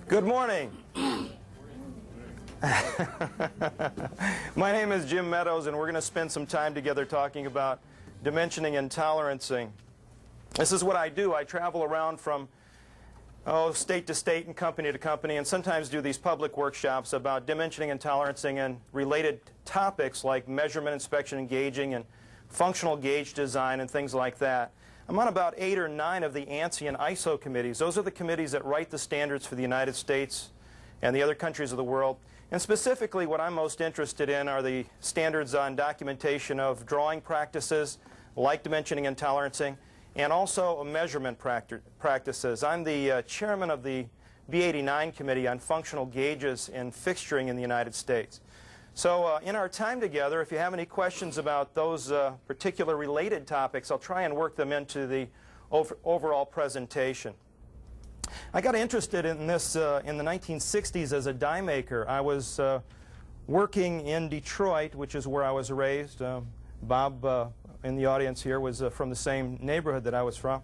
Good morning. My name is Jim Meadows, and we're going to spend some time together talking about dimensioning and tolerancing. This is what I do. I travel around from state to state and company to company, and sometimes do these public workshops about dimensioning and tolerancing and related topics like measurement, inspection, and gauging, and functional gauge design, and things like that. I'm on about 8 or 9 of the ANSI and ISO committees. Those are the committees that write the standards for the United States and the other countries of the world. And specifically, what I'm most interested in are the standards on documentation of drawing practices, like dimensioning and tolerancing, and also measurement practices. I'm the chairman of the B89 Committee on Functional Gauges and Fixturing in the United States. So in our time together, if you have any questions about those particular related topics, I'll try and work them into the overall presentation. I got interested in this in the 1960s as a die maker. I was working in Detroit, which is where I was raised. Bob in the audience here was from the same neighborhood that I was from,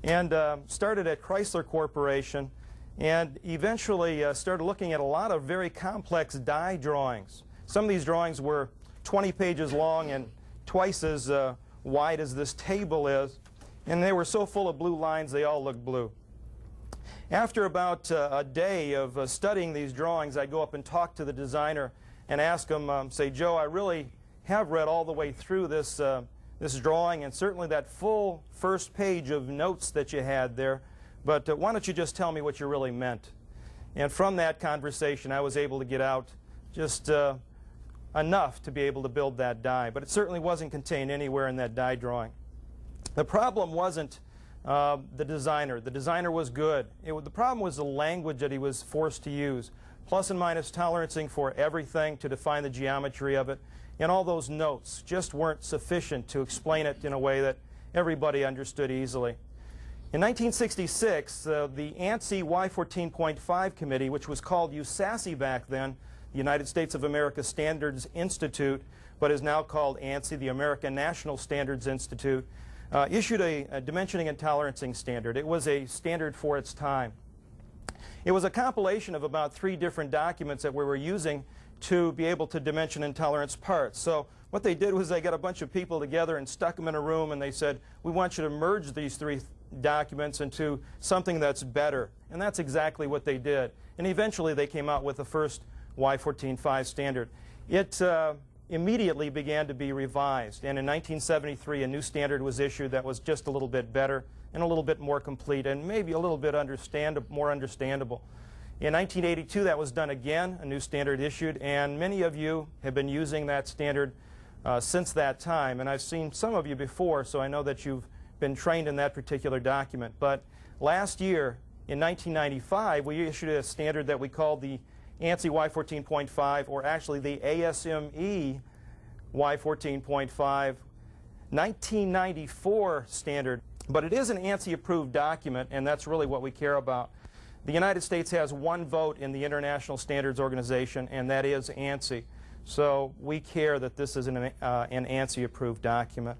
and started at Chrysler Corporation, and eventually started looking at a lot of very complex die drawings. Some of these drawings were 20 pages long and twice as wide as this table is, and they were so full of blue lines they all looked blue. After about a day of studying these drawings, I'd go up and talk to the designer and ask him, say, Joe, I really have read all the way through this, this drawing, and certainly that full first page of notes that you had there, but why don't you just tell me what you really meant? And from that conversation, I was able to get out just enough to be able to build that die, but it certainly wasn't contained anywhere in that die drawing. The problem wasn't the designer. The designer was good. The problem was the language that he was forced to use. Plus and minus tolerancing for everything to define the geometry of it, and all those notes just weren't sufficient to explain it in a way that everybody understood easily. In 1966, the ANSI Y14.5 committee, which was called USASI back then, the United States of America Standards Institute, but is now called ANSI, the American National Standards Institute, issued a dimensioning and tolerancing standard. It was a standard for its time. It was a compilation of about 3 different documents that we were using to be able to dimension and tolerance parts. So what they did was they got a bunch of people together and stuck them in a room, and they said, we want you to merge these 3 documents into something that's better. And that's exactly what they did. And eventually they came out with the first Y14.5 standard. It immediately began to be revised, and in 1973 a new standard was issued that was just a little bit better and a little bit more complete and maybe a little bit more understandable. In 1982 that was done again, a new standard issued, and many of you have been using that standard since that time, and I've seen some of you before, so I know that you've been trained in that particular document. But last year, in 1995, we issued a standard that we called the ANSI Y14.5, or actually the ASME Y14.5 1994 standard. But it is an ANSI-approved document, and that's really what we care about. The United States has 1 vote in the International Standards Organization, and that is ANSI. So we care that this is an ANSI-approved document.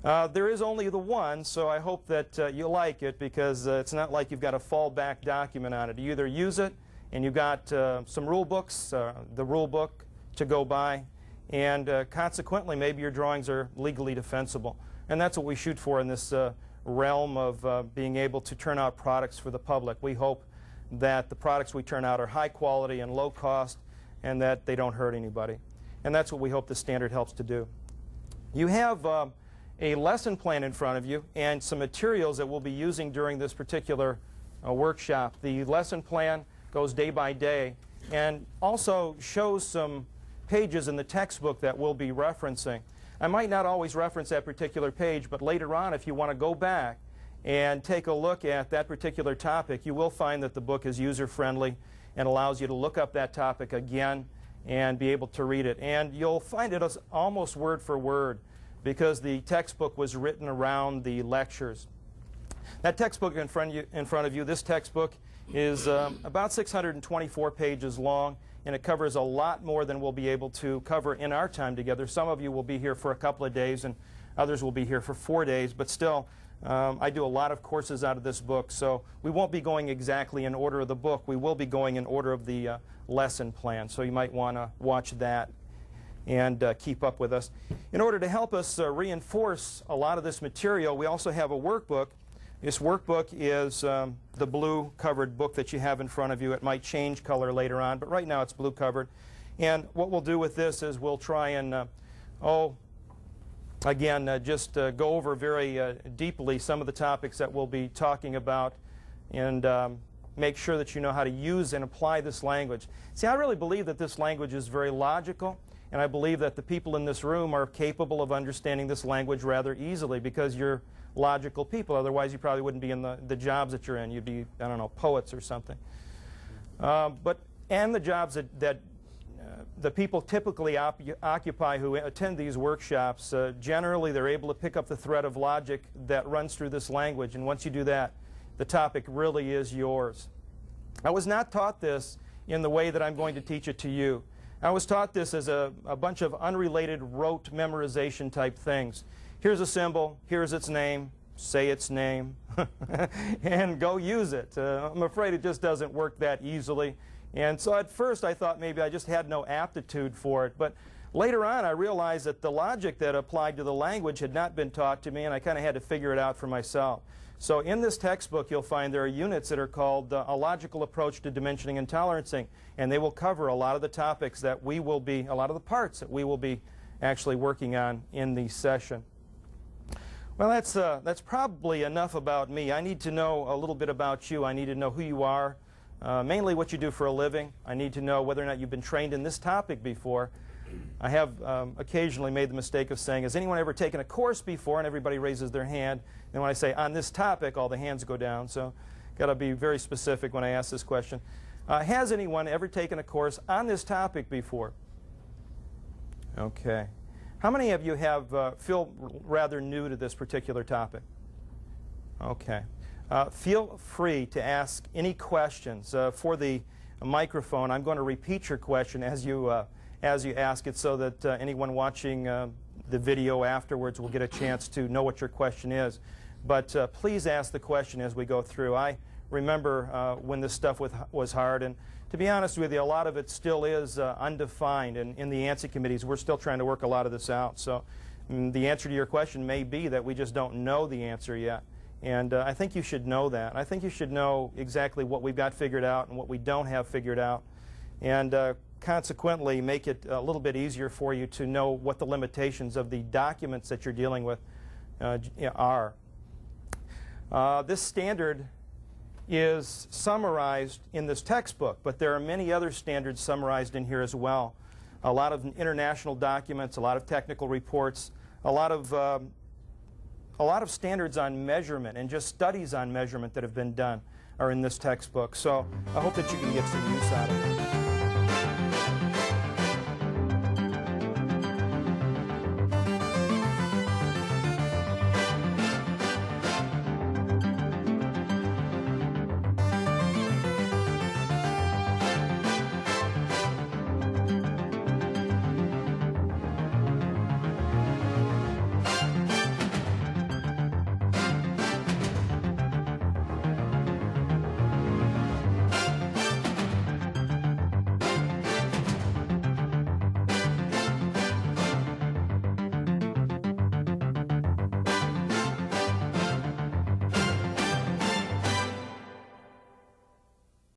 There is only the one, so I hope that you like it, because it's not like you've got a fallback document on it. You either use it, and you've got some rule books, the rule book to go by, and consequently maybe your drawings are legally defensible. And that's what we shoot for in this realm of being able to turn out products for the public. We hope that the products we turn out are high quality and low cost, and that they don't hurt anybody. And that's what we hope the standard helps to do. You have a lesson plan in front of you and some materials that we'll be using during this particular workshop. The lesson plan goes day by day and also shows some pages in the textbook that we'll be referencing. I might not always reference that particular page, but later on, if you want to go back and take a look at that particular topic, you will find that the book is user-friendly and allows you to look up that topic again and be able to read it. And you'll find it as almost word for word, because the textbook was written around the lectures. That textbook in front of you, this textbook, is about 624 pages long, and it covers a lot more than we'll be able to cover in our time together. Some of you will be here for a couple of days, and others will be here for 4 days, but still, I do a lot of courses out of this book, so we won't be going exactly in order of the book. We will be going in order of the lesson plan, so you might want to watch that and keep up with us. In order to help us reinforce a lot of this material, we also have a workbook. This workbook is the blue covered book that you have in front of you. It might change color later on, but right now it's blue covered. And what we'll do with this is we'll try and, just go over very deeply some of the topics that we'll be talking about and make sure that you know how to use and apply this language. See, I really believe that this language is very logical, and I believe that the people in this room are capable of understanding this language rather easily because you're logical people. Otherwise, you probably wouldn't be in the jobs that you're in. You'd be, I don't know, poets or something. And the jobs that the people typically occupy who attend these workshops, generally they're able to pick up the thread of logic that runs through this language. And once you do that, the topic really is yours. I was not taught this in the way that I'm going to teach it to you. I was taught this as a bunch of unrelated rote memorization type things. Here's a symbol, here's its name, say its name, and go use it. I'm afraid it just doesn't work that easily. And so at first I thought maybe I just had no aptitude for it. But later on I realized that the logic that applied to the language had not been taught to me, and I kind of had to figure it out for myself. So in this textbook you'll find there are units that are called A Logical Approach to Dimensioning and Tolerancing, and they will cover a lot of the topics that we will be, a lot of the parts that we will be actually working on in the session. Well, that's probably enough about me. I need to know a little bit about you. I need to know who you are, mainly what you do for a living. I need to know whether or not you've been trained in this topic before. I have occasionally made the mistake of saying, has anyone ever taken a course before? And everybody raises their hand. And when I say on this topic, all the hands go down. So got to be very specific when I ask this question. Has anyone ever taken a course on this topic before? Okay. How many of you feel rather new to this particular topic? Okay. Feel free to ask any questions. For the microphone, I'm going to repeat your question as you ask it so that anyone watching the video afterwards will get a chance to know what your question is. But please ask the question as we go through. I remember when this stuff was hard, and to be honest with you, a lot of it still is undefined, and in the ANSI committees we're still trying to work a lot of this out. So the answer to your question may be that we just don't know the answer yet. And I think you should know that. I think you should know exactly what we've got figured out and what we don't have figured out, and consequently make it a little bit easier for you to know what the limitations of the documents that you're dealing with are. This standard is summarized in this textbook, but there are many other standards summarized in here as well. A lot of international documents, a lot of technical reports, a lot of standards on measurement and just studies on measurement that have been done are in this textbook. So I hope that you can get some use out of it.